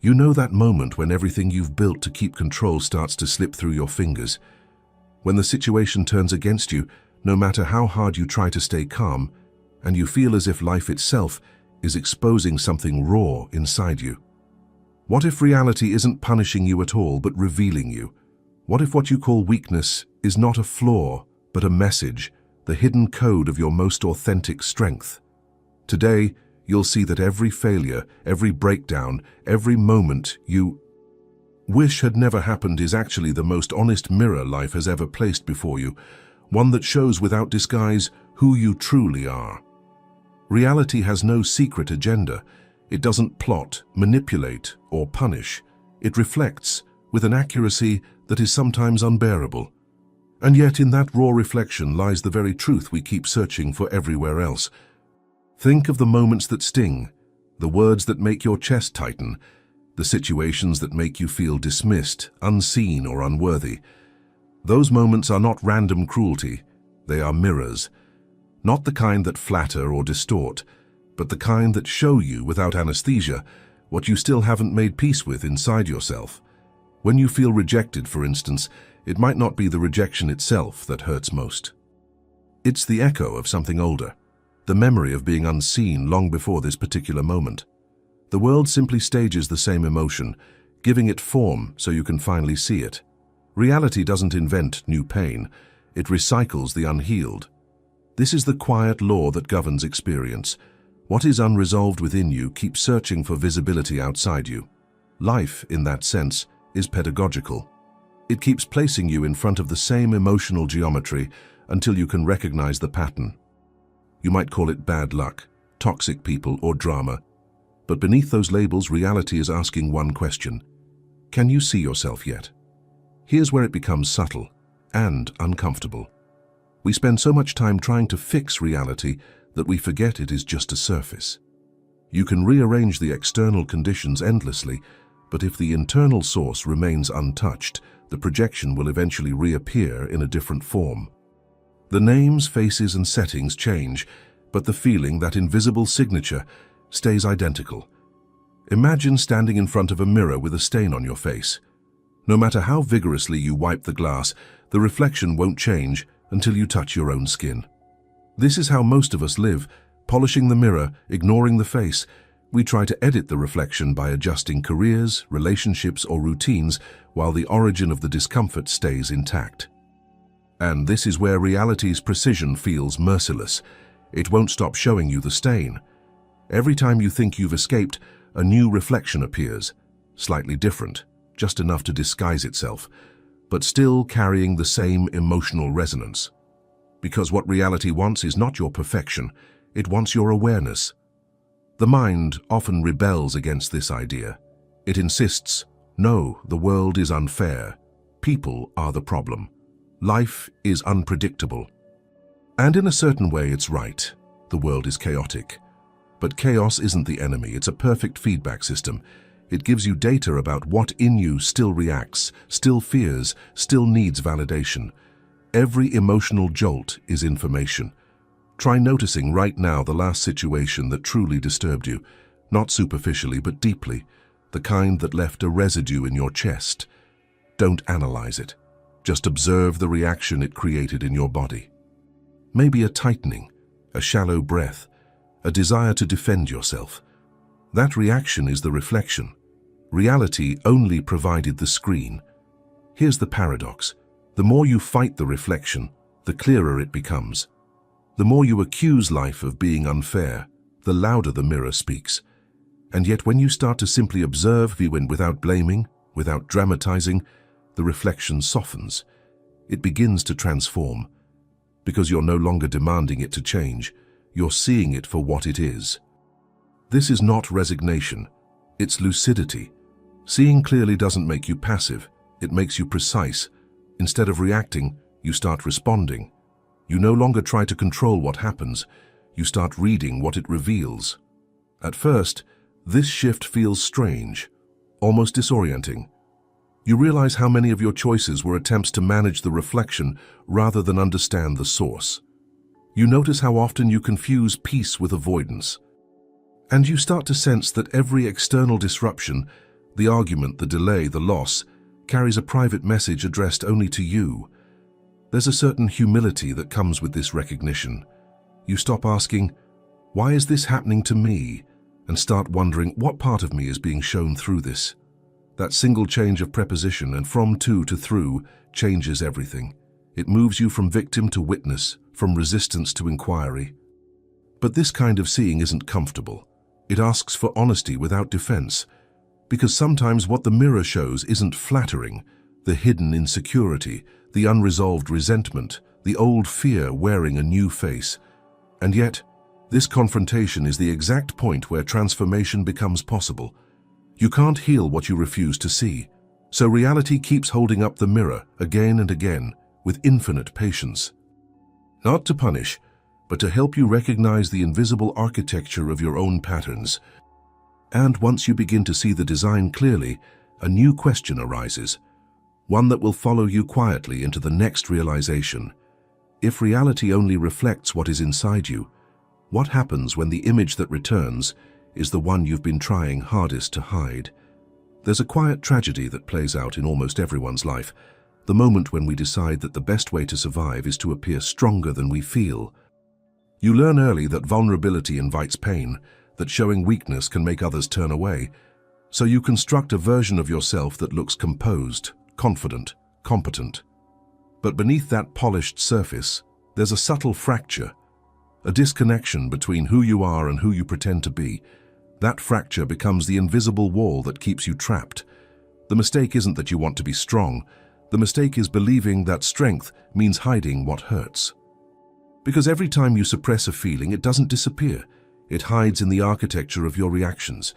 You know that moment when everything you've built to keep control starts to slip through your fingers. When the situation turns against you, no matter how hard you try to stay calm, and you feel as if life itself is exposing something raw inside you. What if reality isn't punishing you at all, but revealing you? What if what you call weakness is not a flaw, but a message, the hidden code of your most authentic strength? Today, you'll see that every failure, every breakdown, every moment you wish had never happened is actually the most honest mirror life has ever placed before you, one that shows without disguise who you truly are. Reality has no secret agenda. It doesn't plot, manipulate, or punish. It reflects with an accuracy that is sometimes unbearable. And yet in that raw reflection lies the very truth we keep searching for everywhere else. Think of the moments that sting, the words that make your chest tighten, the situations that make you feel dismissed, unseen, or unworthy. Those moments are not random cruelty, they are mirrors. Not the kind that flatter or distort, but the kind that show you, without anesthesia, what you still haven't made peace with inside yourself. When you feel rejected, for instance, it might not be the rejection itself that hurts most. It's the echo of something older, the memory of being unseen long before this particular moment. The world simply stages the same emotion, giving it form so you can finally see it. Reality doesn't invent new pain, it recycles the unhealed. This is the quiet law that governs experience. What is unresolved within you keeps searching for visibility outside you. Life, in that sense, is pedagogical. It keeps placing you in front of the same emotional geometry until you can recognize the pattern. You might call it bad luck, toxic people, or drama. But beneath those labels, reality is asking one question. Can you see yourself yet? Here's where it becomes subtle and uncomfortable. We spend so much time trying to fix reality that we forget it is just a surface. You can rearrange the external conditions endlessly, but if the internal source remains untouched, the projection will eventually reappear in a different form. The names, faces, and settings change, but the feeling, that invisible signature, stays identical. Imagine standing in front of a mirror with a stain on your face. No matter how vigorously you wipe the glass, the reflection won't change until you touch your own skin. This is how most of us live, polishing the mirror, ignoring the face. We try to edit the reflection by adjusting careers, relationships, or routines, while the origin of the discomfort stays intact. And this is where reality's precision feels merciless. It won't stop showing you the stain. Every time you think you've escaped, a new reflection appears, slightly different, just enough to disguise itself, but still carrying the same emotional resonance. Because what reality wants is not your perfection, it wants your awareness. The mind often rebels against this idea. It insists, no, the world is unfair. People are the problem. Life is unpredictable. And in a certain way, it's right. The world is chaotic. But chaos isn't the enemy, it's a perfect feedback system. It gives you data about what in you still reacts, still fears, still needs validation. Every emotional jolt is information. Try noticing right now the last situation that truly disturbed you, not superficially but deeply, the kind that left a residue in your chest. Don't analyze it. Just observe the reaction it created in your body. Maybe a tightening, a shallow breath, a desire to defend yourself. That reaction is the reflection. Reality only provided the screen. Here's the paradox. The more you fight the reflection, the clearer it becomes. The more you accuse life of being unfair, the louder the mirror speaks. And yet when you start to simply observe without blaming, without dramatizing, the reflection softens. It begins to transform. Because you're no longer demanding it to change, you're seeing it for what it is. This is not resignation, it's lucidity. Seeing clearly doesn't make you passive, it makes you precise. Instead of reacting, you start responding. You no longer try to control what happens, you start reading what it reveals. At first, this shift feels strange, almost disorienting. You realize how many of your choices were attempts to manage the reflection rather than understand the source. You notice how often you confuse peace with avoidance. And you start to sense that every external disruption, The argument, the delay, the loss, carries a private message addressed only to you. There's a certain humility that comes with this recognition. You stop asking, "Why is this happening to me?" and start wondering, what part of me is being shown through this? That single change of preposition and from to through changes everything. It moves you from victim to witness, from resistance to inquiry. But this kind of seeing isn't comfortable. It asks for honesty without defense, because sometimes what the mirror shows isn't flattering. The hidden insecurity, the unresolved resentment, the old fear wearing a new face. And yet, this confrontation is the exact point where transformation becomes possible. You can't heal what you refuse to see, so reality keeps holding up the mirror again and again with infinite patience. Not to punish, but to help you recognize the invisible architecture of your own patterns. And once you begin to see the design clearly, a new question arises, one that will follow you quietly into the next realization. If reality only reflects what is inside you, what happens when the image that returns is the one you've been trying hardest to hide? There's a quiet tragedy that plays out in almost everyone's life, the moment when we decide that the best way to survive is to appear stronger than we feel. You learn early that vulnerability invites pain, that showing weakness can make others turn away, so you construct a version of yourself that looks composed, confident, competent. But beneath that polished surface, there's a subtle fracture, a disconnection between who you are and who you pretend to be. That fracture becomes the invisible wall that keeps you trapped. The mistake isn't that you want to be strong. The mistake is believing that strength means hiding what hurts. Because every time you suppress a feeling, it doesn't disappear. It hides in the architecture of your reactions.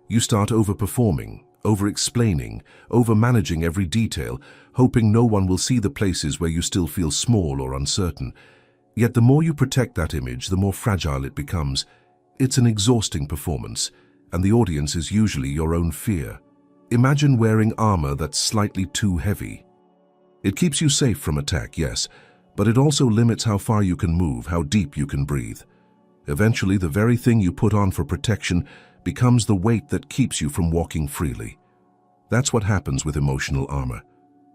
You start overperforming, over-explaining, over-managing every detail, hoping no one will see the places where you still feel small or uncertain. Yet the more you protect that image, the more fragile it becomes. It's an exhausting performance, and the audience is usually your own fear. Imagine wearing armor that's slightly too heavy. It keeps you safe from attack, yes, but it also limits how far you can move, how deep you can breathe. Eventually, the very thing you put on for protection becomes the weight that keeps you from walking freely. That's what happens with emotional armor.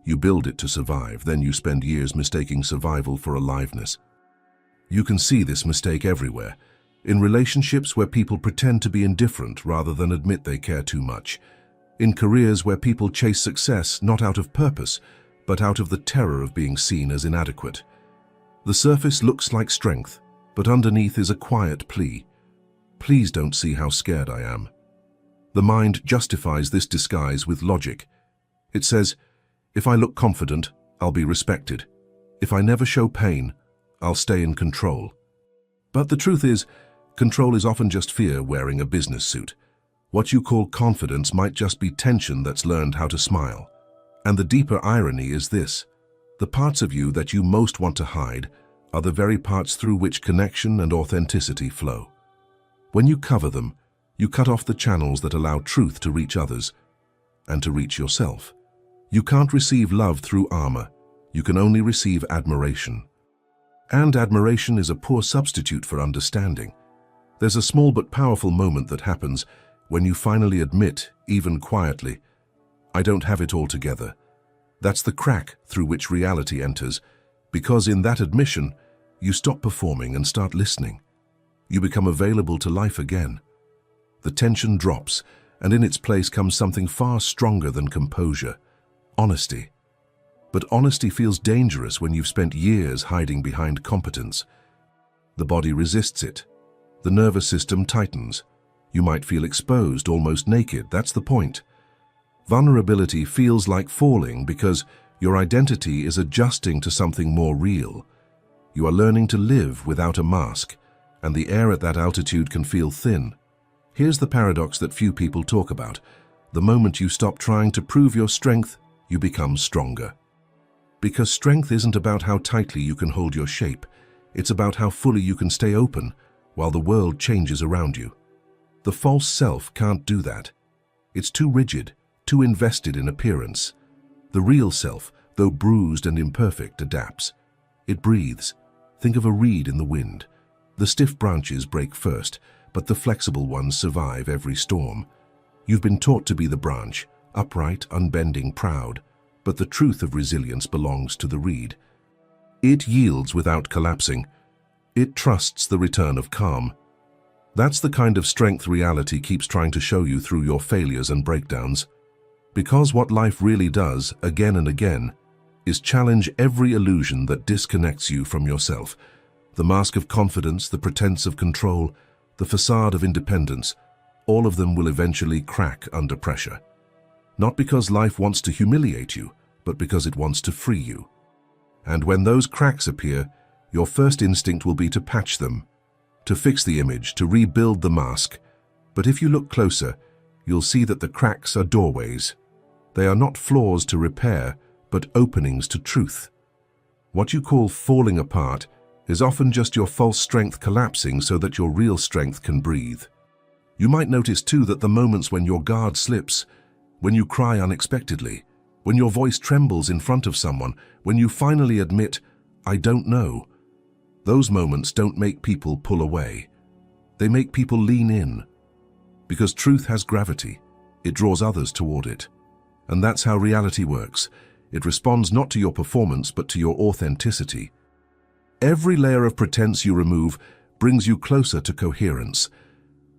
You build it to survive, then you spend years mistaking survival for aliveness. You can see this mistake everywhere. In relationships where people pretend to be indifferent rather than admit they care too much. In careers where people chase success not out of purpose, but out of the terror of being seen as inadequate. The surface looks like strength, but underneath is a quiet plea. Please don't see how scared I am. The mind justifies this disguise with logic. It says, if I look confident, I'll be respected. If I never show pain, I'll stay in control. But the truth is, control is often just fear wearing a business suit. What you call confidence might just be tension that's learned how to smile. And the deeper irony is this: the parts of you that you most want to hide are the very parts through which connection and authenticity flow. When you cover them, you cut off the channels that allow truth to reach others and to reach yourself. You can't receive love through armor. You can only receive admiration. And admiration is a poor substitute for understanding. There's a small but powerful moment that happens when you finally admit, even quietly, I don't have it all together. That's the crack through which reality enters, because in that admission, you stop performing and start listening. You become available to life again. The tension drops, and in its place comes something far stronger than composure: honesty. But honesty feels dangerous when you've spent years hiding behind competence. The body resists it. The nervous system tightens. You might feel exposed, almost naked. That's the point. Vulnerability feels like falling because your identity is adjusting to something more real. You are learning to live without a mask, and the air at that altitude can feel thin. Here's the paradox that few people talk about. The moment you stop trying to prove your strength, you become stronger. Because strength isn't about how tightly you can hold your shape. It's about how fully you can stay open while the world changes around you. The false self can't do that. It's too rigid, too invested in appearance. The real self, though bruised and imperfect, adapts. It breathes. Think of a reed in the wind. The stiff branches break first, but the flexible ones survive every storm. You've been taught to be the branch, upright, unbending, proud, but the truth of resilience belongs to the reed. It yields without collapsing. It trusts the return of calm. That's the kind of strength reality keeps trying to show you through your failures and breakdowns. Because what life really does, again and again, is challenge every illusion that disconnects you from yourself. The mask of confidence, the pretense of control, the facade of independence, all of them will eventually crack under pressure. Not because life wants to humiliate you, but because it wants to free you. And when those cracks appear, your first instinct will be to patch them, to fix the image, to rebuild the mask. But if you look closer, you'll see that the cracks are doorways. They are not flaws to repair, but openings to truth. What you call falling apart is often just your false strength collapsing so that your real strength can breathe. You might notice too that the moments when your guard slips, when you cry unexpectedly, when your voice trembles in front of someone, when you finally admit, "I don't know," those moments don't make people pull away. They make people lean in. Because truth has gravity, it draws others toward it. And that's how reality works. It responds not to your performance, but to your authenticity. Every layer of pretense you remove brings you closer to coherence.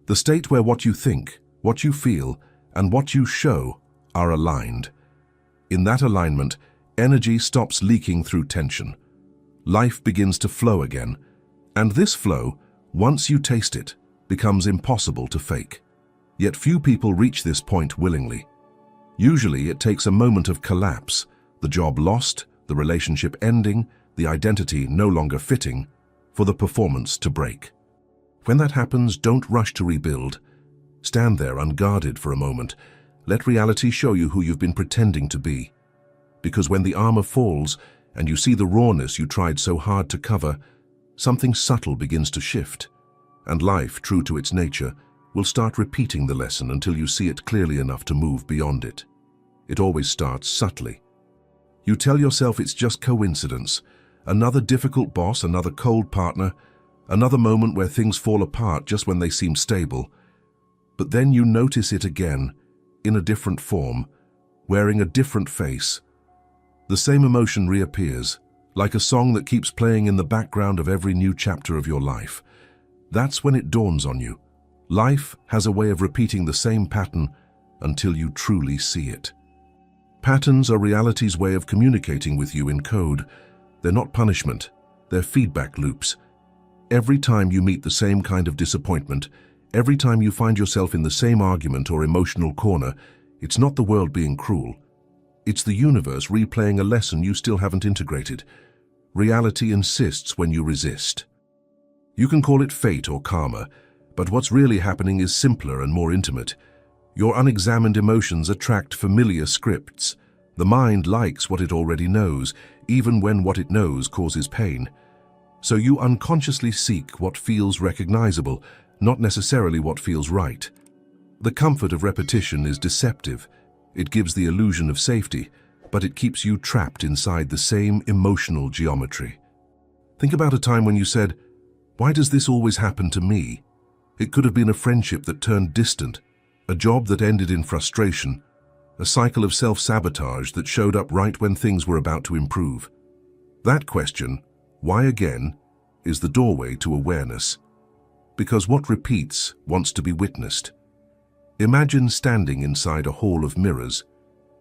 The state where what you think, what you feel, and what you show are aligned. In that alignment, energy stops leaking through tension. Life begins to flow again. And this flow, once you taste it, becomes impossible to fake. Yet few people reach this point willingly. Usually it takes a moment of collapse, the job lost, the relationship ending, the identity no longer fitting, for the performance to break. When that happens, don't rush to rebuild. Stand there unguarded for a moment. Let reality show you who you've been pretending to be. Because when the armor falls and you see the rawness you tried so hard to cover, something subtle begins to shift. And life, true to its nature, will start repeating the lesson until you see it clearly enough to move beyond it. It always starts subtly. You tell yourself it's just coincidence, another difficult boss, another cold partner, another moment where things fall apart just when they seem stable. But then you notice it again, in a different form, wearing a different face. The same emotion reappears, like a song that keeps playing in the background of every new chapter of your life. That's when it dawns on you. Life has a way of repeating the same pattern until you truly see it. Patterns are reality's way of communicating with you in code. They're not punishment, they're feedback loops. Every time you meet the same kind of disappointment, every time you find yourself in the same argument or emotional corner, it's not the world being cruel. It's the universe replaying a lesson you still haven't integrated. Reality insists when you resist. You can call it fate or karma, but what's really happening is simpler and more intimate. Your unexamined emotions attract familiar scripts. The mind likes what it already knows, even when what it knows causes pain. So you unconsciously seek what feels recognizable, not necessarily what feels right. The comfort of repetition is deceptive. It gives the illusion of safety, but it keeps you trapped inside the same emotional geometry. Think about a time when you said, "Why does this always happen to me?" It could have been a friendship that turned distant, a job that ended in frustration, a cycle of self-sabotage that showed up right when things were about to improve. That question, why again, is the doorway to awareness. Because what repeats wants to be witnessed. Imagine standing inside a hall of mirrors.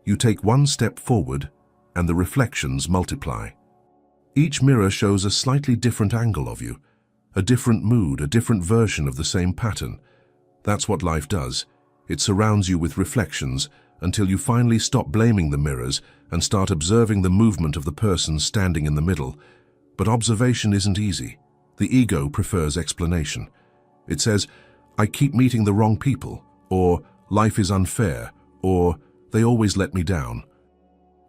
You take one step forward, and the reflections multiply. Each mirror shows a slightly different angle of you, a different mood, a different version of the same pattern. That's what life does. It surrounds you with reflections until you finally stop blaming the mirrors and start observing the movement of the person standing in the middle. But observation isn't easy. The ego prefers explanation. It says, "I keep meeting the wrong people," or "life is unfair," or "they always let me down."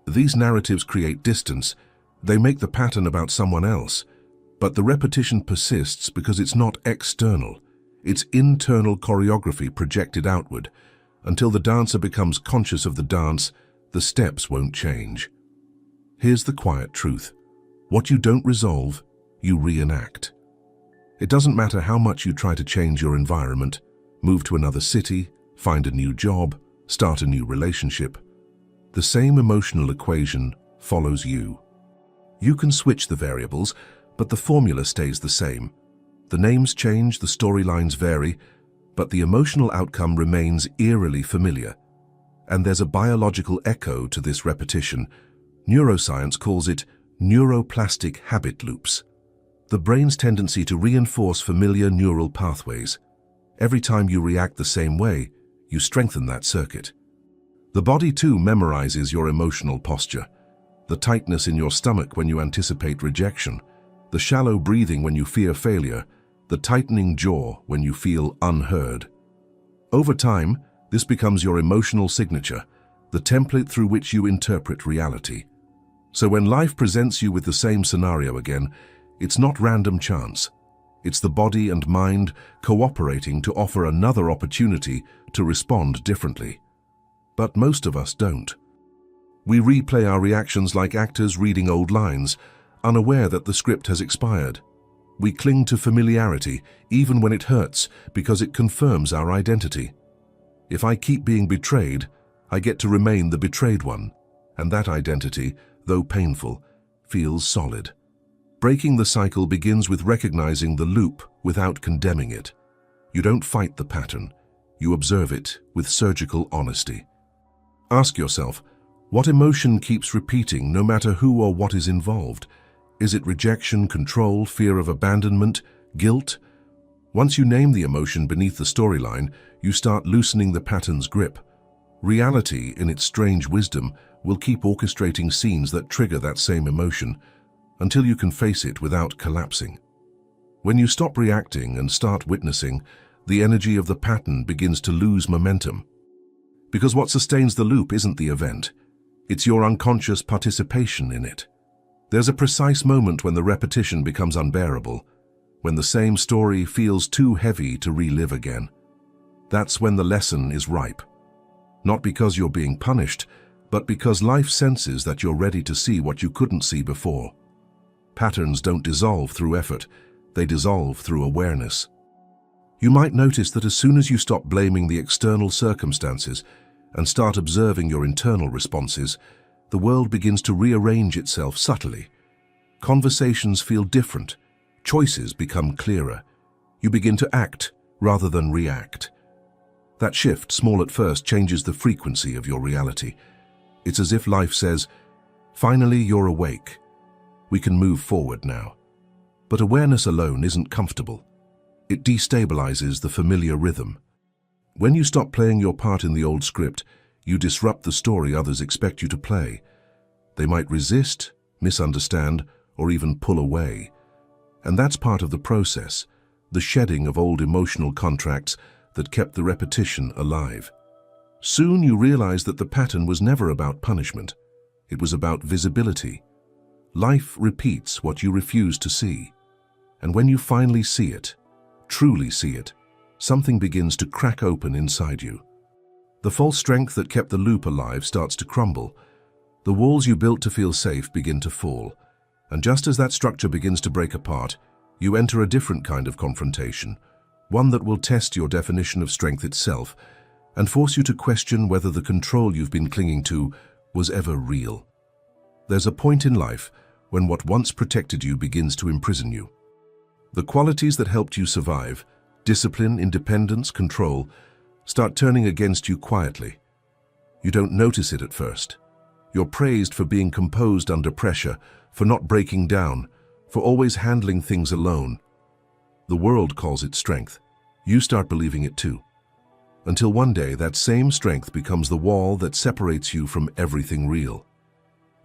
These narratives create distance. They make the pattern about someone else. But the repetition persists because it's not external. It's internal choreography projected outward. Until the dancer becomes conscious of the dance, the steps won't change. Here's the quiet truth. What you don't resolve, you reenact. It doesn't matter how much you try to change your environment, move to another city, find a new job, start a new relationship. The same emotional equation follows you. You can switch the variables, but the formula stays the same. The names change, the storylines vary, but the emotional outcome remains eerily familiar. And there's a biological echo to this repetition. Neuroscience calls it neuroplastic habit loops. The brain's tendency to reinforce familiar neural pathways. Every time you react the same way, you strengthen that circuit. The body too memorizes your emotional posture. The tightness in your stomach when you anticipate rejection, the shallow breathing when you fear failure, the tightening jaw when you feel unheard. Over time, this becomes your emotional signature, the template through which you interpret reality. So when life presents you with the same scenario again, it's not random chance. It's the body and mind cooperating to offer another opportunity to respond differently. But most of us don't. We replay our reactions like actors reading old lines, unaware that the script has expired. We cling to familiarity, even when it hurts, because it confirms our identity. If I keep being betrayed, I get to remain the betrayed one, and that identity, though painful, feels solid. Breaking the cycle begins with recognizing the loop without condemning it. You don't fight the pattern, you observe it with surgical honesty. Ask yourself, what emotion keeps repeating no matter who or what is involved? Is it rejection, control, fear of abandonment, guilt? Once you name the emotion beneath the storyline, you start loosening the pattern's grip. Reality, in its strange wisdom, will keep orchestrating scenes that trigger that same emotion until you can face it without collapsing. When you stop reacting and start witnessing, the energy of the pattern begins to lose momentum. Because what sustains the loop isn't the event, it's your unconscious participation in it. There's a precise moment when the repetition becomes unbearable, when the same story feels too heavy to relive again. That's when the lesson is ripe. Not because you're being punished, but because life senses that you're ready to see what you couldn't see before. Patterns don't dissolve through effort, they dissolve through awareness. You might notice that as soon as you stop blaming the external circumstances and start observing your internal responses, the world begins to rearrange itself subtly. Conversations feel different, choices become clearer. You begin to act rather than react. That shift, small at first, changes the frequency of your reality. It's as if life says, finally you're awake. We can move forward now. But awareness alone isn't comfortable. It destabilizes the familiar rhythm. When you stop playing your part in the old script, you disrupt the story others expect you to play. They might resist, misunderstand, or even pull away. And that's part of the process, the shedding of old emotional contracts that kept the repetition alive. Soon you realize that the pattern was never about punishment. It was about visibility. Life repeats what you refuse to see. And when you finally see it, truly see it, something begins to crack open inside you. The false strength that kept the loop alive starts to crumble. The walls you built to feel safe begin to fall. And just as that structure begins to break apart, you enter a different kind of confrontation, one that will test your definition of strength itself and force you to question whether the control you've been clinging to was ever real. There's a point in life when what once protected you begins to imprison you. The qualities that helped you survive, discipline, independence, control, start turning against you quietly. You don't notice it at first. You're praised for being composed under pressure, for not breaking down, for always handling things alone. The world calls it strength. You start believing it too. Until one day that same strength becomes the wall that separates you from everything real.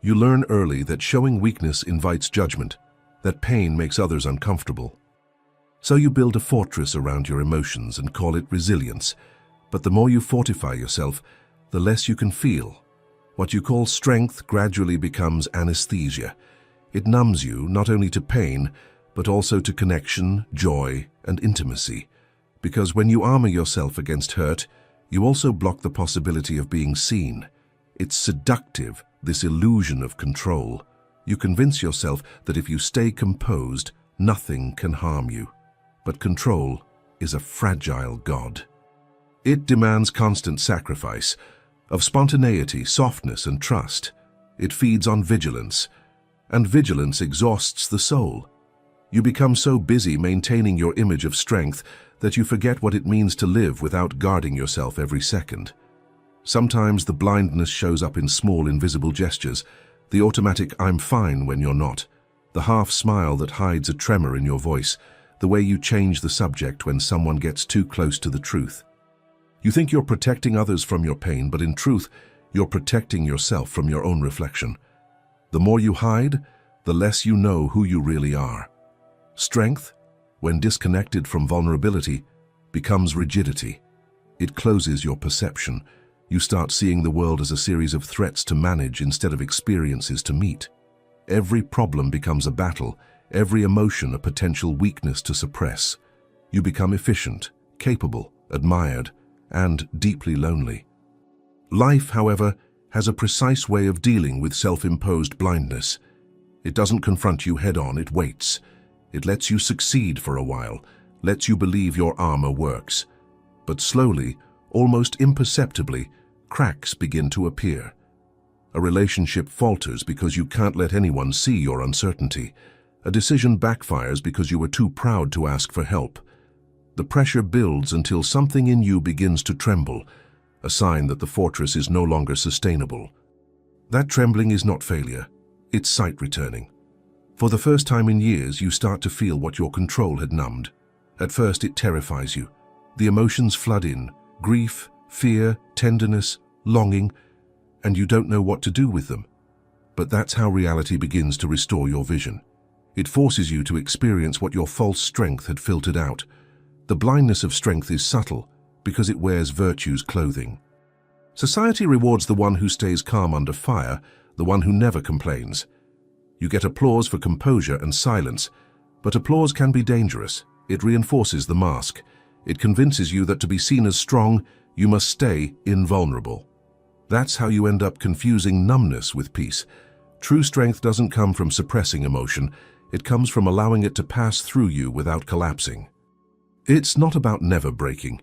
You learn early that showing weakness invites judgment, that pain makes others uncomfortable. So you build a fortress around your emotions and call it resilience. But the more you fortify yourself, the less you can feel. What you call strength gradually becomes anesthesia. It numbs you not only to pain, but also to connection, joy, and intimacy. Because when you armor yourself against hurt, you also block the possibility of being seen. It's seductive, this illusion of control. You convince yourself that if you stay composed, nothing can harm you. But control is a fragile god. It demands constant sacrifice of spontaneity, softness, and trust. It feeds on vigilance, and vigilance exhausts the soul. You become so busy maintaining your image of strength that you forget what it means to live without guarding yourself every second. Sometimes the blindness shows up in small, invisible gestures, the automatic "I'm fine" when you're not, the half smile that hides a tremor in your voice, the way you change the subject when someone gets too close to the truth. You think you're protecting others from your pain, but in truth, you're protecting yourself from your own reflection. The more you hide, the less you know who you really are. Strength, when disconnected from vulnerability, becomes rigidity. It closes your perception. You start seeing the world as a series of threats to manage instead of experiences to meet. Every problem becomes a battle, every emotion a potential weakness to suppress. You become efficient, capable, admired, and deeply lonely. Life, however, has a precise way of dealing with self-imposed blindness. It doesn't confront you head-on, it waits. It lets you succeed for a while, lets you believe your armor works. But slowly, almost imperceptibly, cracks begin to appear. A relationship falters because you can't let anyone see your uncertainty. A decision backfires because you were too proud to ask for help. The pressure builds until something in you begins to tremble, a sign that the fortress is no longer sustainable. That trembling is not failure, it's sight returning. For the first time in years, you start to feel what your control had numbed. At first, it terrifies you. The emotions flood in: grief, fear, tenderness, longing, and you don't know what to do with them. But that's how reality begins to restore your vision. It forces you to experience what your false strength had filtered out. The blindness of strength is subtle because it wears virtue's clothing. Society rewards the one who stays calm under fire, the one who never complains. You get applause for composure and silence, but applause can be dangerous. It reinforces the mask. It convinces you that to be seen as strong, you must stay invulnerable. That's how you end up confusing numbness with peace. True strength doesn't come from suppressing emotion. It comes from allowing it to pass through you without collapsing. It's not about never breaking.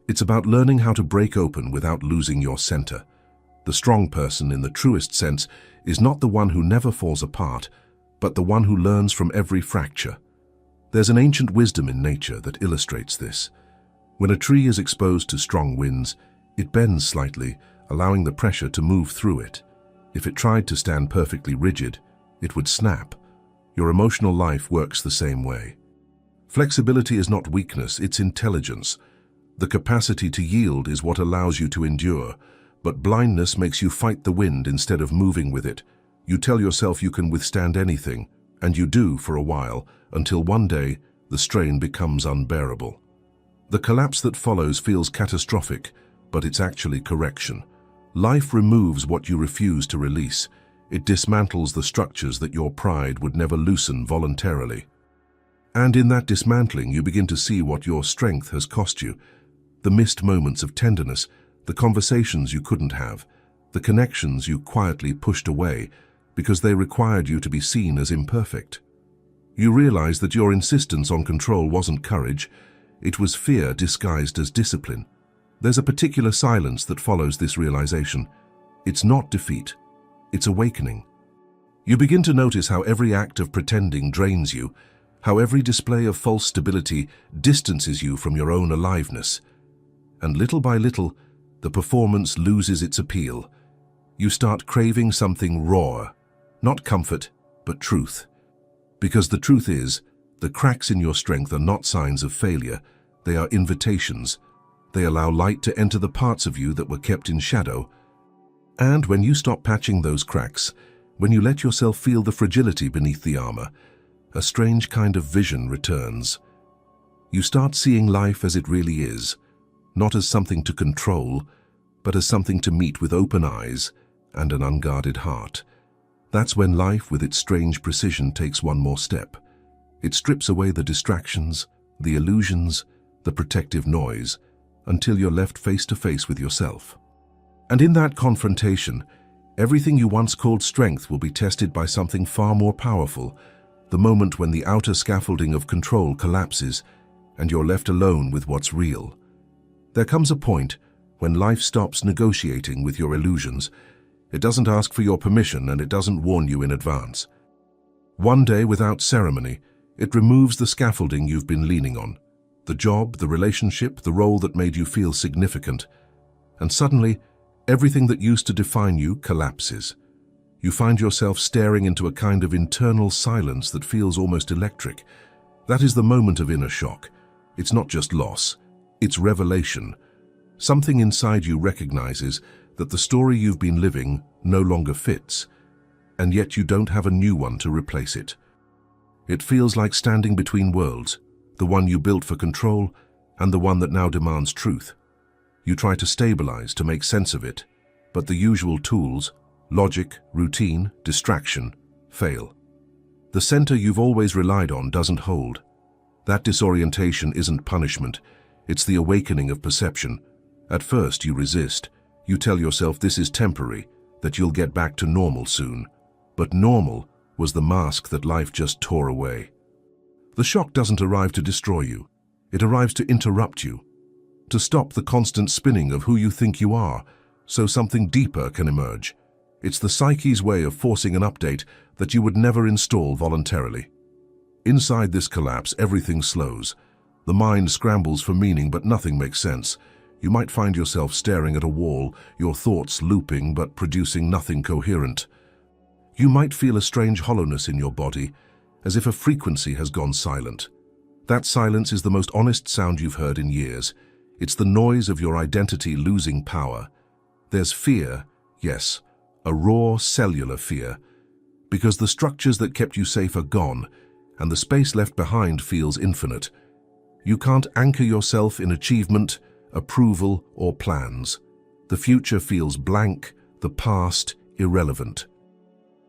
It's about learning how to break open without losing your center. The strong person, in the truest sense, is not the one who never falls apart, but the one who learns from every fracture. There's an ancient wisdom in nature that illustrates this. When a tree is exposed to strong winds, it bends slightly, allowing the pressure to move through it. If it tried to stand perfectly rigid, it would snap. Your emotional life works the same way. Flexibility is not weakness, it's intelligence. The capacity to yield is what allows you to endure, but blindness makes you fight the wind instead of moving with it. You tell yourself you can withstand anything, and you do for a while, until one day the strain becomes unbearable. The collapse that follows feels catastrophic, but it's actually correction. Life removes what you refuse to release. It dismantles the structures that your pride would never loosen voluntarily. And in that dismantling, you begin to see what your strength has cost you. The missed moments of tenderness, the conversations you couldn't have, the connections you quietly pushed away because they required you to be seen as imperfect. You realize that your insistence on control wasn't courage, it was fear disguised as discipline. There's a particular silence that follows this realization. It's not defeat, it's awakening. You begin to notice how every act of pretending drains you, how every display of false stability distances you from your own aliveness. And little by little, the performance loses its appeal. You start craving something raw, not comfort, but truth. Because the truth is, the cracks in your strength are not signs of failure, they are invitations. They allow light to enter the parts of you that were kept in shadow. And when you stop patching those cracks, when you let yourself feel the fragility beneath the armor, a strange kind of vision returns. You start seeing life as it really is, not as something to control, but as something to meet with open eyes and an unguarded heart. That's when life, with its strange precision, takes one more step. It strips away the distractions, the illusions, the protective noise, until you're left face to face with yourself. And in that confrontation, everything you once called strength will be tested by something far more powerful, the moment when the outer scaffolding of control collapses and you're left alone with what's real. There comes a point when life stops negotiating with your illusions. It doesn't ask for your permission and it doesn't warn you in advance. One day, without ceremony, it removes the scaffolding you've been leaning on. The job, the relationship, the role that made you feel significant. And suddenly, everything that used to define you collapses. You find yourself staring into a kind of internal silence that feels almost electric. That is the moment of inner shock. It's not just loss, it's revelation. Something inside you recognizes that the story you've been living no longer fits, and yet you don't have a new one to replace it. It feels like standing between worlds, the one you built for control and the one that now demands truth. You try to stabilize, to make sense of it, but the usual tools, logic, routine, distraction, fail. The center you've always relied on doesn't hold. That disorientation isn't punishment, it's the awakening of perception. At first you resist. You tell yourself this is temporary, that you'll get back to normal soon. But normal was the mask that life just tore away. The shock doesn't arrive to destroy you. It arrives to interrupt you, to stop the constant spinning of who you think you are, so something deeper can emerge. It's the psyche's way of forcing an update that you would never install voluntarily. Inside this collapse, everything slows. The mind scrambles for meaning, but nothing makes sense. You might find yourself staring at a wall, your thoughts looping but producing nothing coherent. You might feel a strange hollowness in your body, as if a frequency has gone silent. That silence is the most honest sound you've heard in years. It's the noise of your identity losing power. There's fear, yes, a raw cellular fear, because the structures that kept you safe are gone, and the space left behind feels infinite. You can't anchor yourself in achievement, approval, or plans. The future feels blank, the past irrelevant.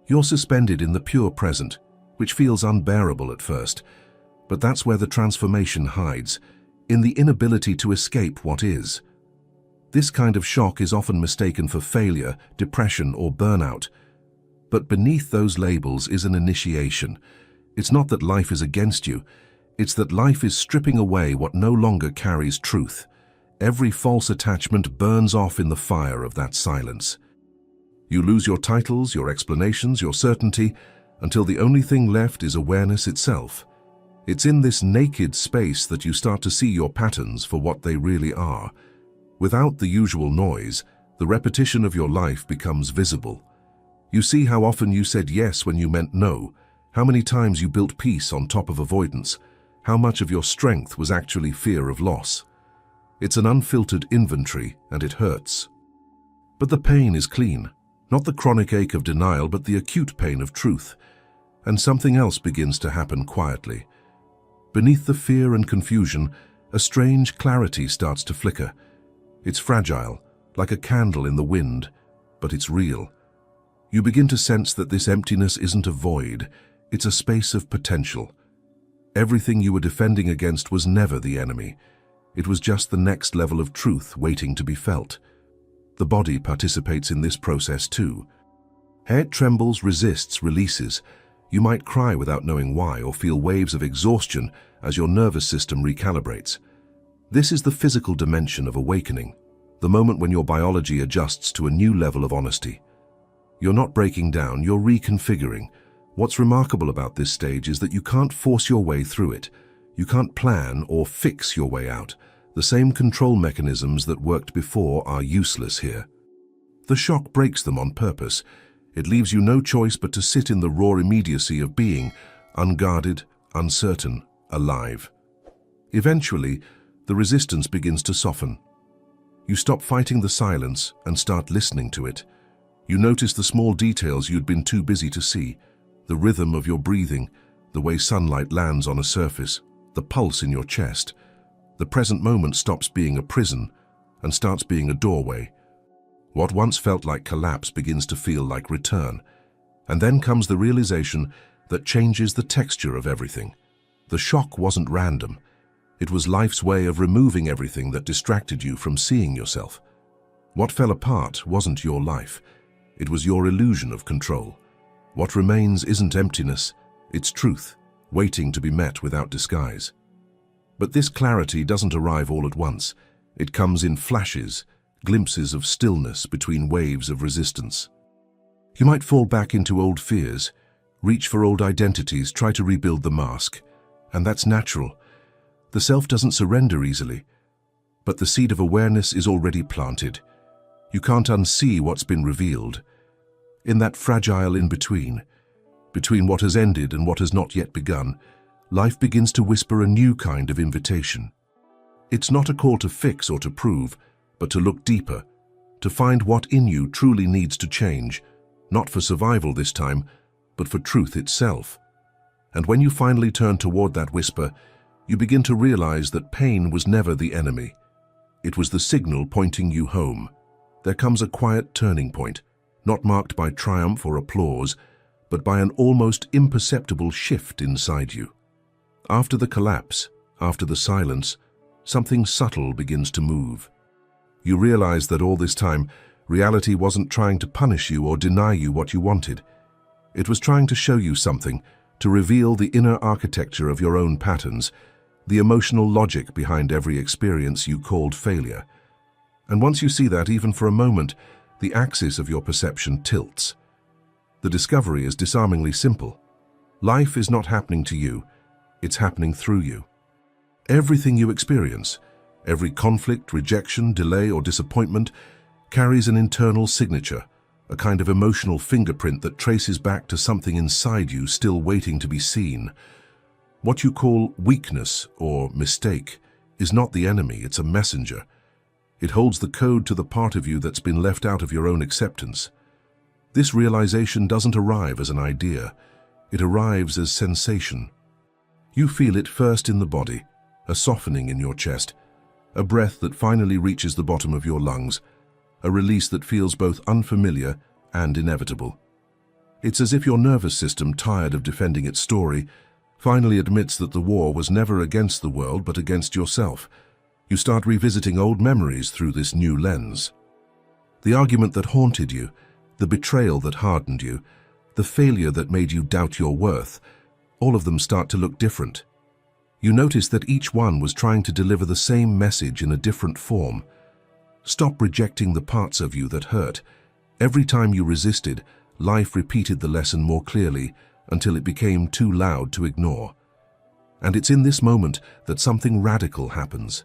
You're suspended in the pure present, which feels unbearable at first, but that's where the transformation hides, in the inability to escape what is. This kind of shock is often mistaken for failure, depression, or burnout. But beneath those labels is an initiation. It's not that life is against you, it's that life is stripping away what no longer carries truth. Every false attachment burns off in the fire of that silence. You lose your titles, your explanations, your certainty, until the only thing left is awareness itself. It's in this naked space that you start to see your patterns for what they really are. Without the usual noise, the repetition of your life becomes visible. You see how often you said yes when you meant no, how many times you built peace on top of avoidance, how much of your strength was actually fear of loss. It's an unfiltered inventory, and it hurts. But the pain is clean, not the chronic ache of denial, but the acute pain of truth. And something else begins to happen quietly. Beneath the fear and confusion, a strange clarity starts to flicker. It's fragile, like a candle in the wind, but it's real. You begin to sense that this emptiness isn't a void, it's a space of potential. Everything you were defending against was never the enemy. It was just the next level of truth waiting to be felt. The body participates in this process too. Head trembles, resists, releases. You might cry without knowing why, or feel waves of exhaustion as your nervous system recalibrates. This is the physical dimension of awakening, the moment when your biology adjusts to a new level of honesty. You're not breaking down, you're reconfiguring. What's remarkable about this stage is that you can't force your way through it. You can't plan or fix your way out. The same control mechanisms that worked before are useless here. The shock breaks them on purpose. It leaves you no choice but to sit in the raw immediacy of being, unguarded, uncertain, alive. Eventually, the resistance begins to soften. You stop fighting the silence and start listening to it. You notice the small details you'd been too busy to see, the rhythm of your breathing, the way sunlight lands on a surface, the pulse in your chest. The present moment stops being a prison and starts being a doorway. What once felt like collapse begins to feel like return. And then comes the realization that changes the texture of everything. The shock wasn't random. It was life's way of removing everything that distracted you from seeing yourself. What fell apart wasn't your life. It was your illusion of control. What remains isn't emptiness, it's truth, waiting to be met without disguise. But this clarity doesn't arrive all at once. It comes in flashes, glimpses of stillness between waves of resistance. You might fall back into old fears, reach for old identities, try to rebuild the mask. And that's natural. The self doesn't surrender easily. But the seed of awareness is already planted. You can't unsee what's been revealed. In that fragile in-between, between what has ended and what has not yet begun, life begins to whisper a new kind of invitation. It's not a call to fix or to prove, but to look deeper, to find what in you truly needs to change, not for survival this time, but for truth itself. And when you finally turn toward that whisper, you begin to realize that pain was never the enemy. It was the signal pointing you home. There comes a quiet turning point, not marked by triumph or applause, but by an almost imperceptible shift inside you. After the collapse, after the silence, something subtle begins to move. You realize that all this time, reality wasn't trying to punish you or deny you what you wanted. It was trying to show you something, to reveal the inner architecture of your own patterns, the emotional logic behind every experience you called failure. And once you see that, even for a moment, the axis of your perception tilts. The discovery is disarmingly simple. Life is not happening to you, it's happening through you. Everything you experience, every conflict, rejection, delay, or disappointment, carries an internal signature, a kind of emotional fingerprint that traces back to something inside you still waiting to be seen. What you call weakness or mistake is not the enemy, it's a messenger. It holds the code to the part of you that's been left out of your own acceptance. This realization doesn't arrive as an idea, it arrives as sensation. You feel it first in the body, a softening in your chest, a breath that finally reaches the bottom of your lungs, a release that feels both unfamiliar and inevitable. It's as if your nervous system, tired of defending its story, finally admits that the war was never against the world but against yourself. You start revisiting old memories through this new lens. The argument that haunted you, the betrayal that hardened you, the failure that made you doubt your worth, all of them start to look different. You notice that each one was trying to deliver the same message in a different form. Stop rejecting the parts of you that hurt. Every time you resisted, life repeated the lesson more clearly until it became too loud to ignore. And it's in this moment that something radical happens.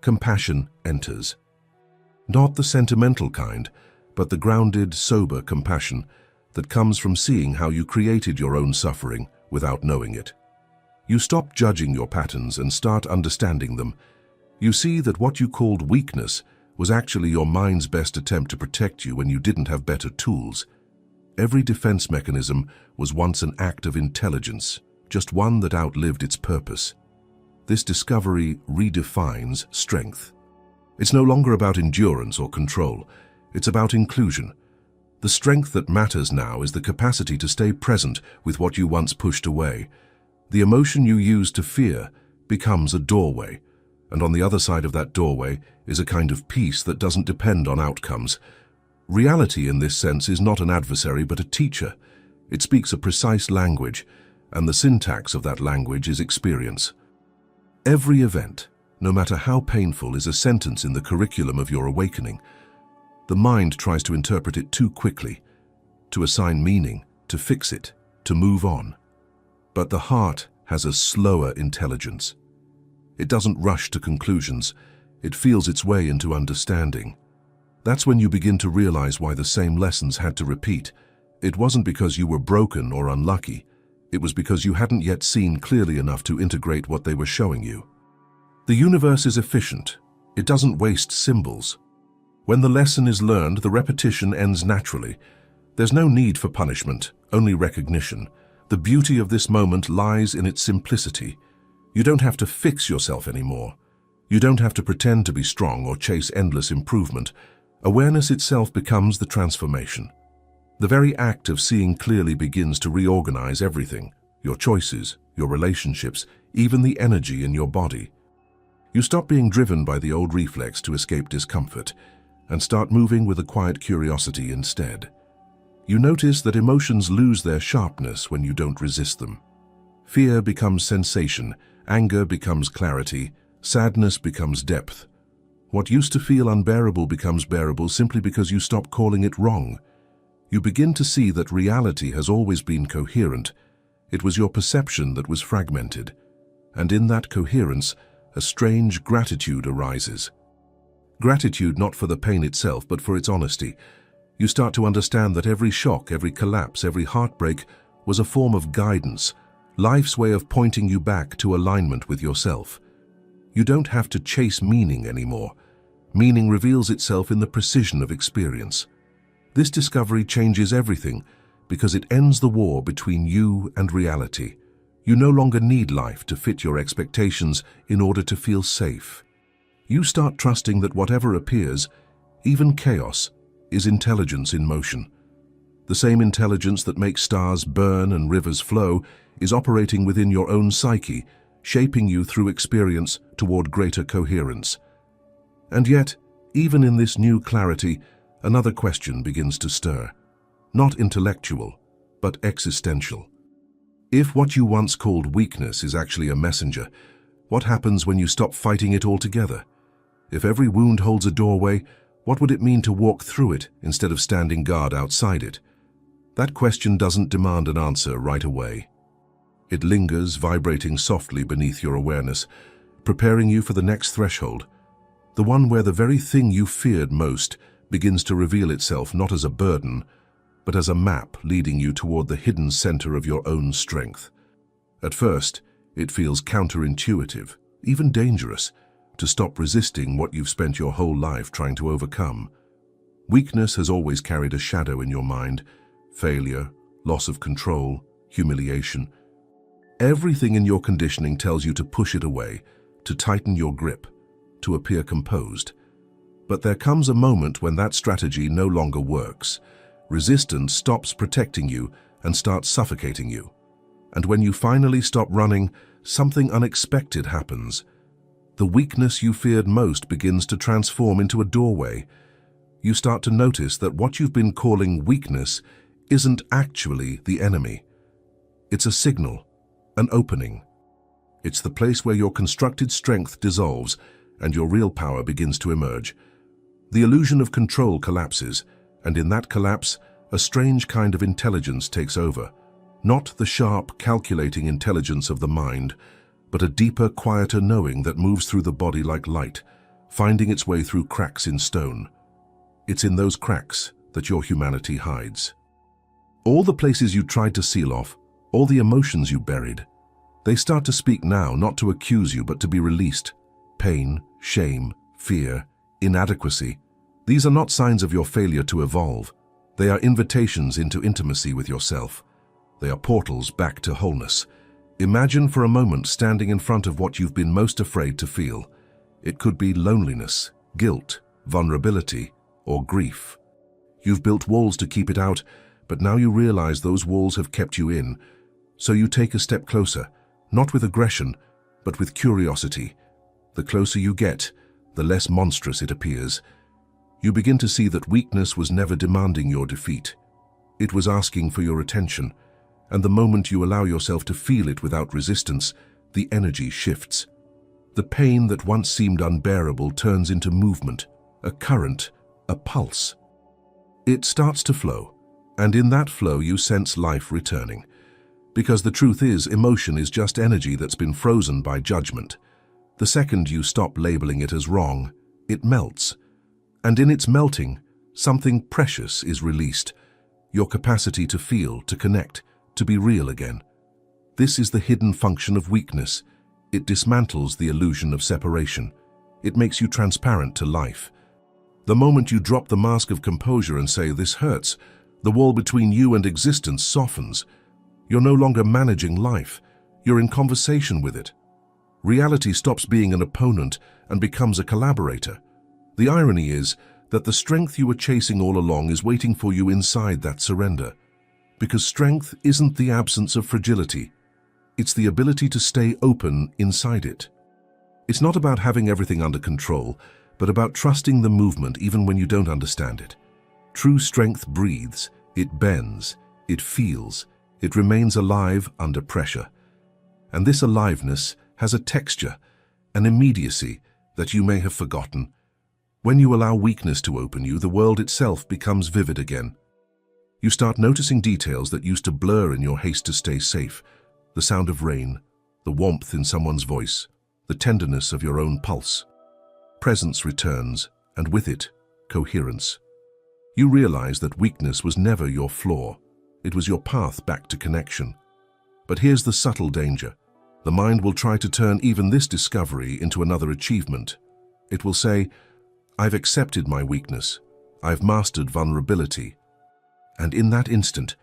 Compassion enters. Not the sentimental kind, but the grounded, sober compassion that comes from seeing how you created your own suffering without knowing it. You stop judging your patterns and start understanding them. You see that what you called weakness was actually your mind's best attempt to protect you when you didn't have better tools. Every defense mechanism was once an act of intelligence, just one that outlived its purpose. This discovery redefines strength. It's no longer about endurance or control. It's about inclusion. The strength that matters now is the capacity to stay present with what you once pushed away. The emotion you used to fear becomes a doorway, and on the other side of that doorway is a kind of peace that doesn't depend on outcomes. Reality in this sense is not an adversary but a teacher. It speaks a precise language, and the syntax of that language is experience. Every event, no matter how painful, is a sentence in the curriculum of your awakening. The mind tries to interpret it too quickly, to assign meaning, to fix it, to move on. But the heart has a slower intelligence. It doesn't rush to conclusions, it feels its way into understanding. That's when you begin to realize why the same lessons had to repeat. It wasn't because you were broken or unlucky. It was because you hadn't yet seen clearly enough to integrate what they were showing you. The universe is efficient. It doesn't waste symbols. When the lesson is learned, the repetition ends naturally. There's no need for punishment, only recognition. The beauty of this moment lies in its simplicity. You don't have to fix yourself anymore. You don't have to pretend to be strong or chase endless improvement. Awareness itself becomes the transformation. The very act of seeing clearly begins to reorganize everything, your choices, your relationships, even the energy in your body. You stop being driven by the old reflex to escape discomfort and start moving with a quiet curiosity instead. You notice that emotions lose their sharpness when you don't resist them. Fear becomes sensation, anger becomes clarity, sadness becomes depth. What used to feel unbearable becomes bearable simply because you stop calling it wrong. You begin to see that reality has always been coherent. It was your perception that was fragmented. And in that coherence, a strange gratitude arises. Gratitude not for the pain itself, but for its honesty. You start to understand that every shock, every collapse, every heartbreak was a form of guidance, life's way of pointing you back to alignment with yourself. You don't have to chase meaning anymore. Meaning reveals itself in the precision of experience. This discovery changes everything because it ends the war between you and reality. You no longer need life to fit your expectations in order to feel safe. You start trusting that whatever appears, even chaos, is intelligence in motion. The same intelligence that makes stars burn and rivers flow is operating within your own psyche, shaping you through experience toward greater coherence. And yet, even in this new clarity, another question begins to stir. Not intellectual, but existential. If what you once called weakness is actually a messenger, what happens when you stop fighting it altogether? If every wound holds a doorway, what would it mean to walk through it instead of standing guard outside it? That question doesn't demand an answer right away. It lingers, vibrating softly beneath your awareness, preparing you for the next threshold, the one where the very thing you feared most begins to reveal itself not as a burden, but as a map leading you toward the hidden center of your own strength. At first, it feels counterintuitive, even dangerous, to stop resisting what you've spent your whole life trying to overcome. Weakness has always carried a shadow in your mind: failure, loss of control, humiliation. Everything in your conditioning tells you to push it away, to tighten your grip, to appear composed. But there comes a moment when that strategy no longer works. Resistance stops protecting you and starts suffocating you. And when you finally stop running, something unexpected happens. The weakness you feared most begins to transform into a doorway. You start to notice that what you've been calling weakness isn't actually the enemy. It's a signal, an opening. It's the place where your constructed strength dissolves and your real power begins to emerge. The illusion of control collapses, and in that collapse, a strange kind of intelligence takes over. Not the sharp, calculating intelligence of the mind, but a deeper, quieter knowing that moves through the body like light, finding its way through cracks in stone. It's in those cracks that your humanity hides. All the places you tried to seal off, all the emotions you buried, they start to speak now, not to accuse you, but to be released. Pain, shame, fear, inadequacy. These are not signs of your failure to evolve. They are invitations into intimacy with yourself. They are portals back to wholeness. Imagine for a moment standing in front of what you've been most afraid to feel. It could be loneliness, guilt, vulnerability, or grief. You've built walls to keep it out, but now you realize those walls have kept you in. So you take a step closer, not with aggression, but with curiosity. The closer you get, the less monstrous it appears. You begin to see that weakness was never demanding your defeat. It was asking for your attention, and the moment you allow yourself to feel it without resistance, the energy shifts. The pain that once seemed unbearable turns into movement, a current, a pulse. It starts to flow, and in that flow you sense life returning. Because the truth is, emotion is just energy that's been frozen by judgment. The second you stop labeling it as wrong, it melts. And in its melting, something precious is released. Your capacity to feel, to connect, to be real again. This is the hidden function of weakness. It dismantles the illusion of separation. It makes you transparent to life. The moment you drop the mask of composure and say, "This hurts," the wall between you and existence softens. You're no longer managing life. You're in conversation with it. Reality stops being an opponent and becomes a collaborator. The irony is that the strength you were chasing all along is waiting for you inside that surrender. Because strength isn't the absence of fragility. It's the ability to stay open inside it. It's not about having everything under control, but about trusting the movement even when you don't understand it. True strength breathes, it bends, it feels, it remains alive under pressure. And this aliveness has a texture, an immediacy that you may have forgotten. When you allow weakness to open you, the world itself becomes vivid again. You start noticing details that used to blur in your haste to stay safe. The sound of rain, the warmth in someone's voice, the tenderness of your own pulse. Presence returns, and with it, coherence. You realize that weakness was never your flaw. It was your path back to connection. But here's the subtle danger. The mind will try to turn even this discovery into another achievement. It will say, "I've accepted my weakness. I've mastered vulnerability." And in that instant,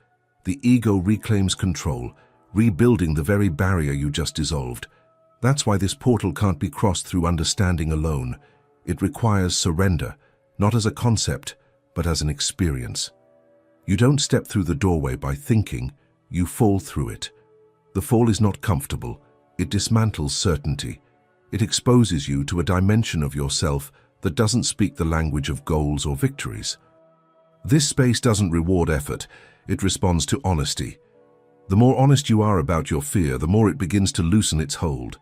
the ego reclaims control, rebuilding the very barrier you just dissolved. That's why this portal can't be crossed through understanding alone. It requires surrender, not as a concept, but as an experience. You don't step through the doorway by thinking, you fall through it. The fall is not comfortable. It dismantles certainty. It exposes you to a dimension of yourself that doesn't speak the language of goals or victories. This space doesn't reward effort, it responds to honesty. The more honest you are about your fear, the more it begins to loosen its hold.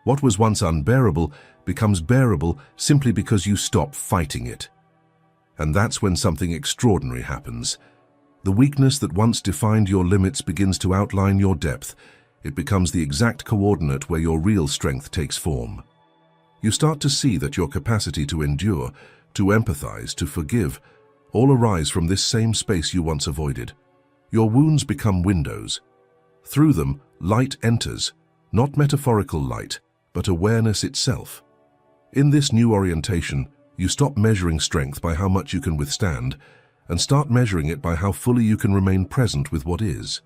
What was once unbearable becomes bearable simply because you stop fighting it. And that's when something extraordinary happens. The weakness that once defined your limits begins to outline your depth. It becomes the exact coordinate where your real strength takes form. You start to see that your capacity to endure, to empathize, to forgive, all arise from this same space you once avoided. Your wounds become windows. Through them, light enters, not metaphorical light, but awareness itself. In this new orientation, you stop measuring strength by how much you can withstand, and start measuring it by how fully you can remain present with what is.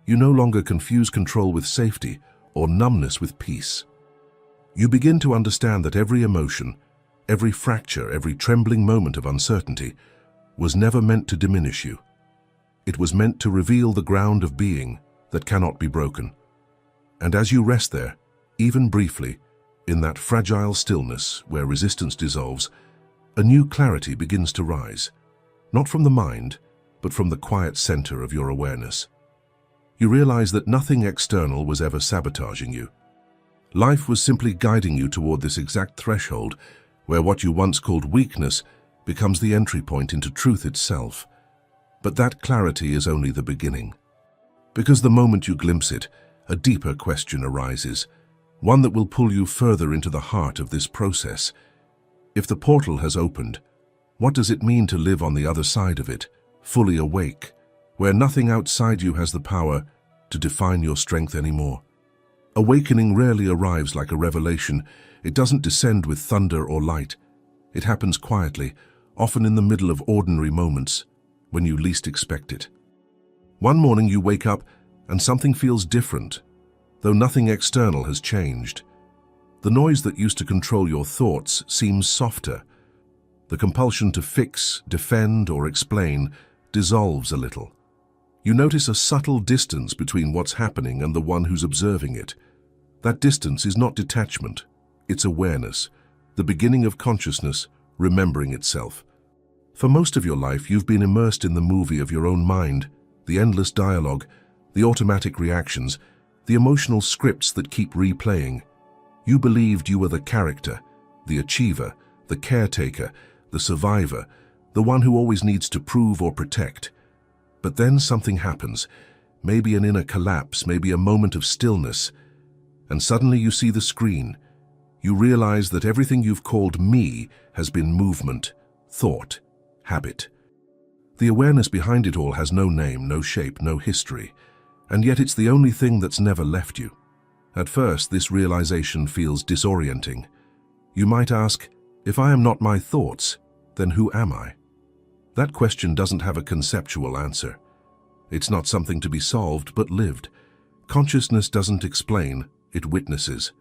You no longer confuse control with safety, or numbness with peace. You begin to understand that every emotion, every fracture, every trembling moment of uncertainty was never meant to diminish you. It was meant to reveal the ground of being that cannot be broken. And as you rest there, even briefly, in that fragile stillness where resistance dissolves, a new clarity begins to rise, not from the mind, but from the quiet center of your awareness. You realize that nothing external was ever sabotaging you. Life was simply guiding you toward this exact threshold where what you once called weakness becomes the entry point into truth itself. But that clarity is only the beginning. Because the moment you glimpse it, a deeper question arises, one that will pull you further into the heart of this process. If the portal has opened, what does it mean to live on the other side of it, fully awake, where nothing outside you has the power to define your strength anymore? Awakening rarely arrives like a revelation. It doesn't descend with thunder or light. It happens quietly, often in the middle of ordinary moments, when you least expect it. One morning you wake up and something feels different, though nothing external has changed. The noise that used to control your thoughts seems softer. The compulsion to fix, defend, or explain dissolves a little. You notice a subtle distance between what's happening and the one who's observing it. That distance is not detachment, it's awareness, the beginning of consciousness remembering itself. For most of your life, you've been immersed in the movie of your own mind, the endless dialogue, the automatic reactions, the emotional scripts that keep replaying. You believed you were the character, the achiever, the caretaker, the survivor, the one who always needs to prove or protect. But then something happens, maybe an inner collapse, maybe a moment of stillness, and suddenly you see the screen. You realize that everything you've called me has been movement, thought, habit. The awareness behind it all has no name, no shape, no history, and yet it's the only thing that's never left you. At first, this realization feels disorienting. You might ask, if I am not my thoughts, then who am I? That question doesn't have a conceptual answer. It's not something to be solved, but lived. Consciousness doesn't explain, it witnesses.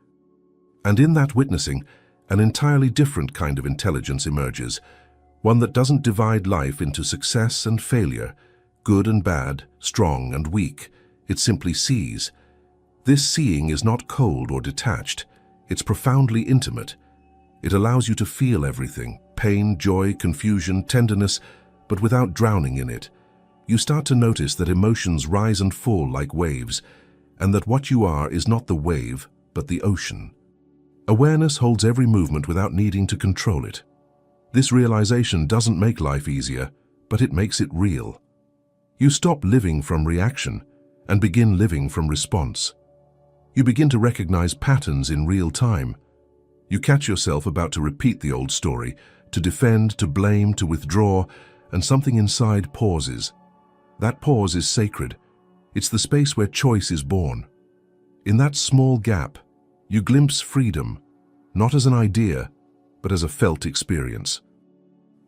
And in that witnessing, an entirely different kind of intelligence emerges, one that doesn't divide life into success and failure, good and bad, strong and weak. It simply sees. This seeing is not cold or detached. It's profoundly intimate. It allows you to feel everything, pain, joy, confusion, tenderness, but without drowning in it. You start to notice that emotions rise and fall like waves, and that what you are is not the wave, but the ocean. Awareness holds every movement without needing to control it. This realization doesn't make life easier, but it makes it real. You stop living from reaction and begin living from response. You begin to recognize patterns in real time. You catch yourself about to repeat the old story, to defend, to blame, to withdraw, and something inside pauses. That pause is sacred. It's the space where choice is born. In that small gap, you glimpse freedom, not as an idea, but as a felt experience.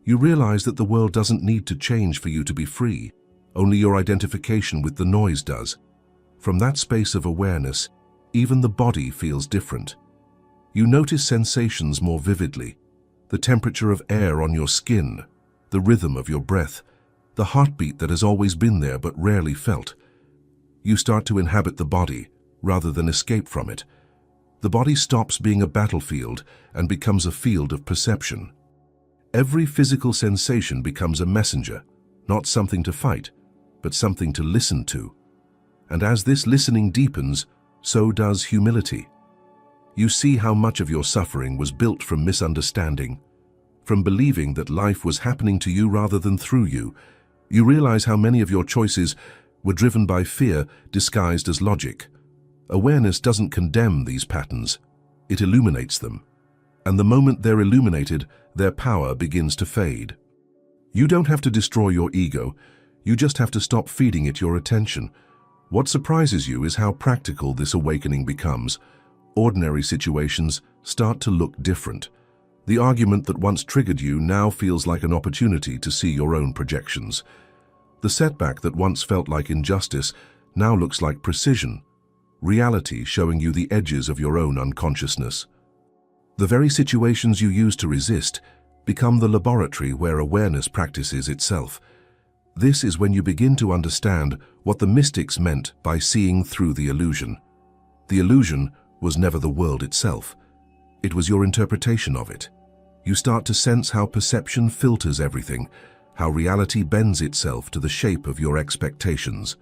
You realize that the world doesn't need to change for you to be free. Only your identification with the noise does. From that space of awareness, even the body feels different. You notice sensations more vividly, the temperature of air on your skin, the rhythm of your breath, the heartbeat that has always been there but rarely felt. You start to inhabit the body rather than escape from it. The body stops being a battlefield and becomes a field of perception. Every physical sensation becomes a messenger, not something to fight, but something to listen to. And as this listening deepens, so does humility. You see how much of your suffering was built from misunderstanding, from believing that life was happening to you rather than through you. You realize how many of your choices were driven by fear disguised as logic. Awareness doesn't condemn these patterns, it illuminates them. And the moment they're illuminated, their power begins to fade. You don't have to destroy your ego, you just have to stop feeding it your attention. What surprises you is how practical this awakening becomes. Ordinary situations start to look different. The argument that once triggered you now feels like an opportunity to see your own projections. The setback that once felt like injustice now looks like precision, reality showing you the edges of your own unconsciousness. The very situations you used to resist become the laboratory where awareness practices itself. This is when you begin to understand what the mystics meant by seeing through the illusion. The illusion was never the world itself. It was your interpretation of it. You start to sense how perception filters everything, how reality bends itself to the shape of your expectations.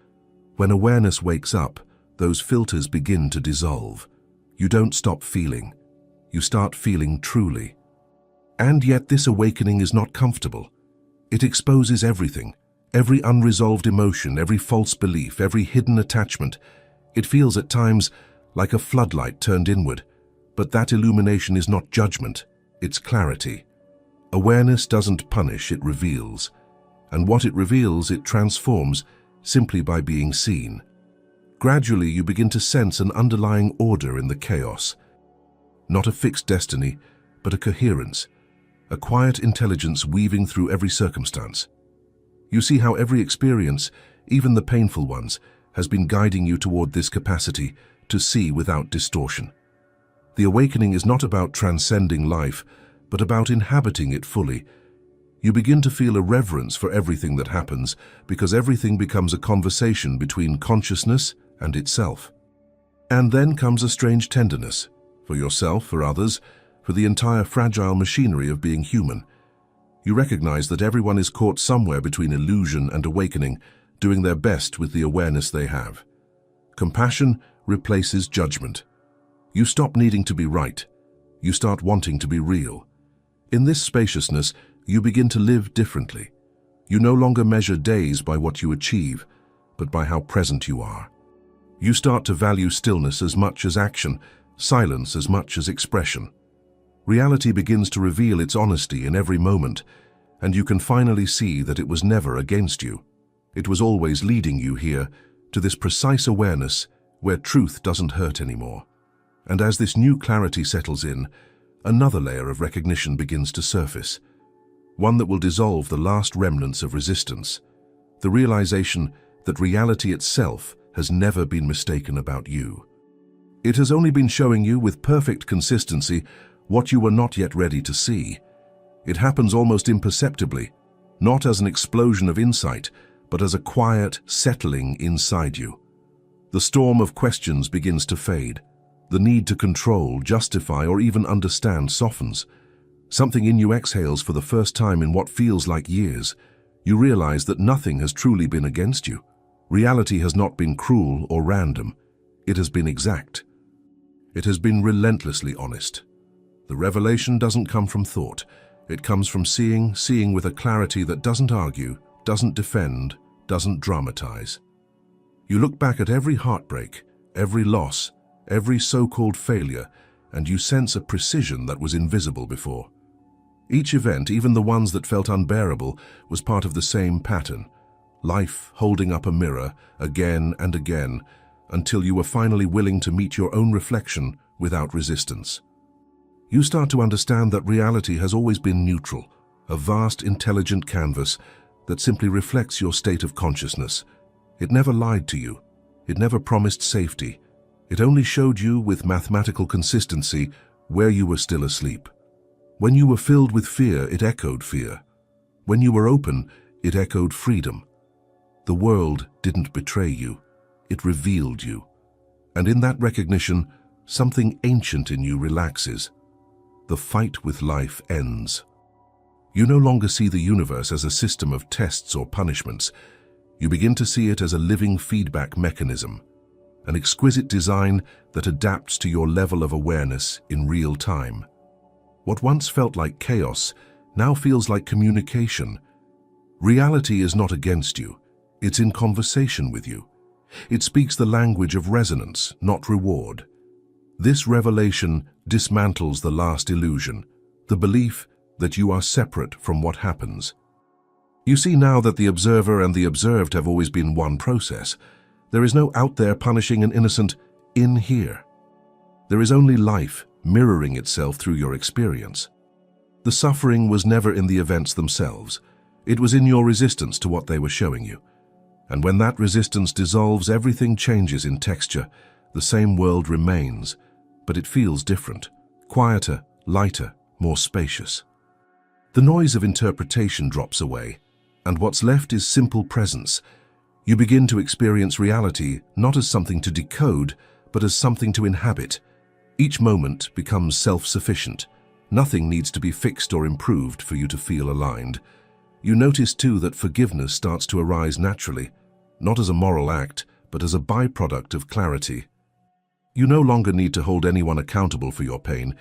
When awareness wakes up, those filters begin to dissolve. You don't stop feeling. You start feeling truly. And yet this awakening is not comfortable. It exposes everything. Every unresolved emotion, every false belief, every hidden attachment. It feels at times like a floodlight turned inward. But that illumination is not judgment, it's clarity. Awareness doesn't punish, it reveals. And what it reveals, it transforms simply by being seen. Gradually, you begin to sense an underlying order in the chaos. Not a fixed destiny, but a coherence, a quiet intelligence weaving through every circumstance. You see how every experience, even the painful ones, has been guiding you toward this capacity to see without distortion. The awakening is not about transcending life, but about inhabiting it fully. You begin to feel a reverence for everything that happens, because everything becomes a conversation between consciousness and itself. And then comes a strange tenderness, for yourself, for others, for the entire fragile machinery of being human. You recognize that everyone is caught somewhere between illusion and awakening, doing their best with the awareness they have. Compassion replaces judgment. You stop needing to be right. You start wanting to be real. In this spaciousness, you begin to live differently. You no longer measure days by what you achieve, but by how present you are. You start to value stillness as much as action, silence as much as expression. Reality begins to reveal its honesty in every moment, and you can finally see that it was never against you. It was always leading you here, to this precise awareness where truth doesn't hurt anymore. And as this new clarity settles in, another layer of recognition begins to surface, one that will dissolve the last remnants of resistance, the realization that reality itself has never been mistaken about you. It has only been showing you with perfect consistency what you were not yet ready to see. It happens almost imperceptibly, not as an explosion of insight, but as a quiet settling inside you. The storm of questions begins to fade. The need to control, justify, or even understand softens. Something in you exhales for the first time in what feels like years. You realize that nothing has truly been against you. Reality has not been cruel or random. It has been exact. It has been relentlessly honest. The revelation doesn't come from thought. It comes from seeing with a clarity that doesn't argue, doesn't defend, doesn't dramatize. You look back at every heartbreak, every loss, every so-called failure, and you sense a precision that was invisible before. Each event, even the ones that felt unbearable, was part of the same pattern. Life holding up a mirror again and again, until you were finally willing to meet your own reflection without resistance. You start to understand that reality has always been neutral, a vast, intelligent canvas that simply reflects your state of consciousness. It never lied to you. It never promised safety. It only showed you with mathematical consistency where you were still asleep. When you were filled with fear, it echoed fear. When you were open, it echoed freedom. The world didn't betray you. It revealed you. And in that recognition, something ancient in you relaxes. The fight with life ends. You no longer see the universe as a system of tests or punishments. You begin to see it as a living feedback mechanism, an exquisite design that adapts to your level of awareness in real time. What once felt like chaos now feels like communication. Reality is not against you. It's in conversation with you. It speaks the language of resonance, not reward. This revelation dismantles the last illusion, the belief that you are separate from what happens. You see now that the observer and the observed have always been one process. There is no out there punishing an innocent in here. There is only life mirroring itself through your experience. The suffering was never in the events themselves. It was in your resistance to what they were showing you. And when that resistance dissolves, everything changes in texture. The same world remains, but it feels different, quieter, lighter, more spacious. The noise of interpretation drops away, and what's left is simple presence. You begin to experience reality not as something to decode, but as something to inhabit. Each moment becomes self-sufficient. Nothing needs to be fixed or improved for you to feel aligned. You notice too that forgiveness starts to arise naturally, not as a moral act, but as a byproduct of clarity. You no longer need to hold anyone accountable for your pain,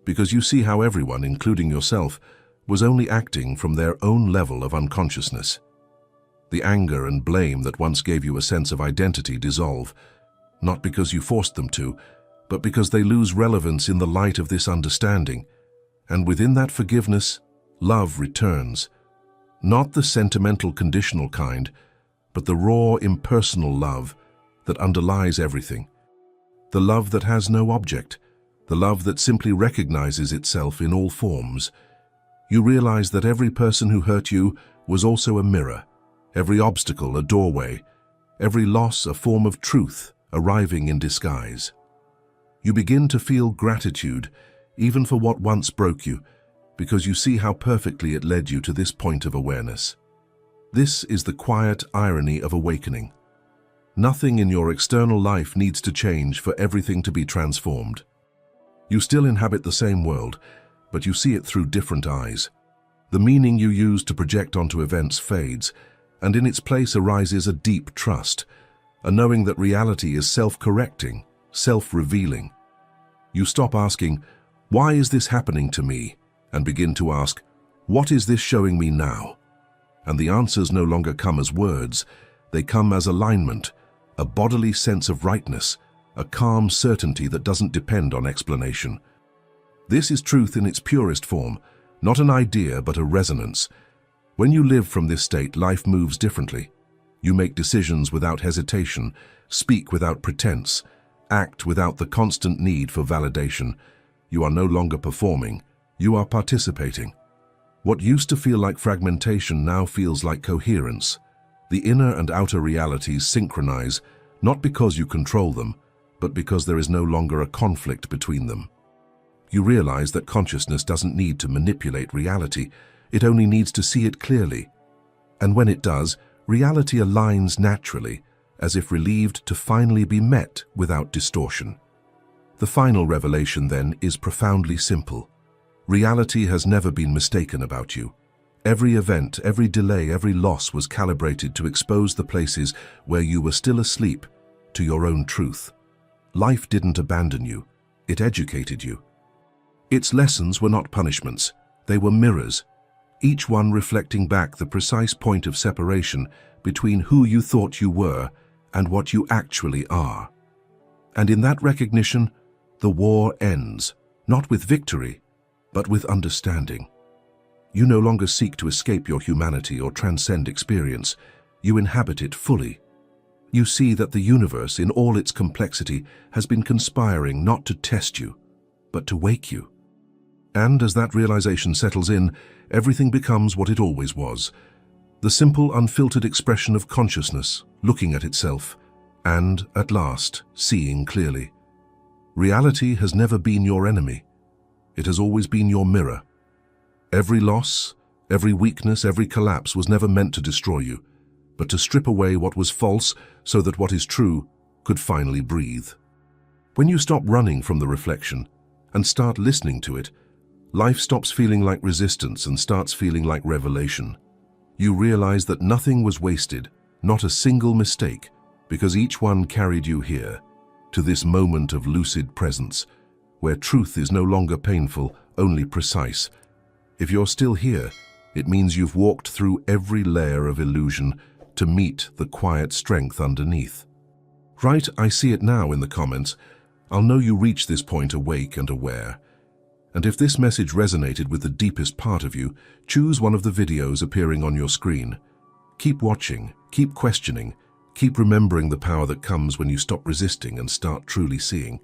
because you see how everyone, including yourself, was only acting from their own level of unconsciousness. The anger and blame that once gave you a sense of identity dissolve, not because you forced them to, but because they lose relevance in the light of this understanding. And within that forgiveness, love returns. Not the sentimental, conditional kind, but the raw, impersonal love that underlies everything. The love that has no object, the love that simply recognizes itself in all forms. You realize that every person who hurt you was also a mirror, every obstacle a doorway, every loss a form of truth arriving in disguise. You begin to feel gratitude, even for what once broke you, because you see how perfectly it led you to this point of awareness. This is the quiet irony of awakening. Nothing in your external life needs to change for everything to be transformed. You still inhabit the same world, but you see it through different eyes. The meaning you use to project onto events fades, and in its place arises a deep trust, a knowing that reality is self-correcting, self-revealing. You stop asking, "Why is this happening to me?" and begin to ask, "What is this showing me now?" And the answers no longer come as words, they come as alignment, a bodily sense of rightness, a calm certainty that doesn't depend on explanation. This is truth in its purest form, not an idea but a resonance. When you live from this state, life moves differently. You make decisions without hesitation, speak without pretense, act without the constant need for validation. You are no longer performing, you are participating. What used to feel like fragmentation now feels like coherence. The inner and outer realities synchronize, not because you control them, but because there is no longer a conflict between them. You realize that consciousness doesn't need to manipulate reality, it only needs to see it clearly. And when it does, reality aligns naturally, as if relieved to finally be met without distortion. The final revelation, then, is profoundly simple. Reality has never been mistaken about you. Every event, every delay, every loss was calibrated to expose the places where you were still asleep to your own truth. Life didn't abandon you, it educated you. Its lessons were not punishments, They were mirrors, each one reflecting back the precise point of separation between who you thought you were and what you actually are. And in that recognition, the war ends, not with victory, but with understanding. You no longer seek to escape your humanity or transcend experience. You inhabit it fully. You see that the universe, in all its complexity, has been conspiring not to test you, but to wake you. And as that realization settles in, everything becomes what it always was. The simple, unfiltered expression of consciousness, looking at itself, and, at last, seeing clearly. Reality has never been your enemy. It has always been your mirror. Every loss, every weakness, every collapse was never meant to destroy you, but to strip away what was false so that what is true could finally breathe. When you stop running from the reflection and start listening to it, life stops feeling like resistance and starts feeling like revelation. You realize that nothing was wasted, not a single mistake, because each one carried you here, to this moment of lucid presence, where truth is no longer painful, only precise. If you're still here, it means you've walked through every layer of illusion to meet the quiet strength underneath. Write "I see it now" in the comments. I'll know you reached this point awake and aware. And if this message resonated with the deepest part of you, choose one of the videos appearing on your screen. Keep watching, keep questioning, keep remembering the power that comes when you stop resisting and start truly seeing.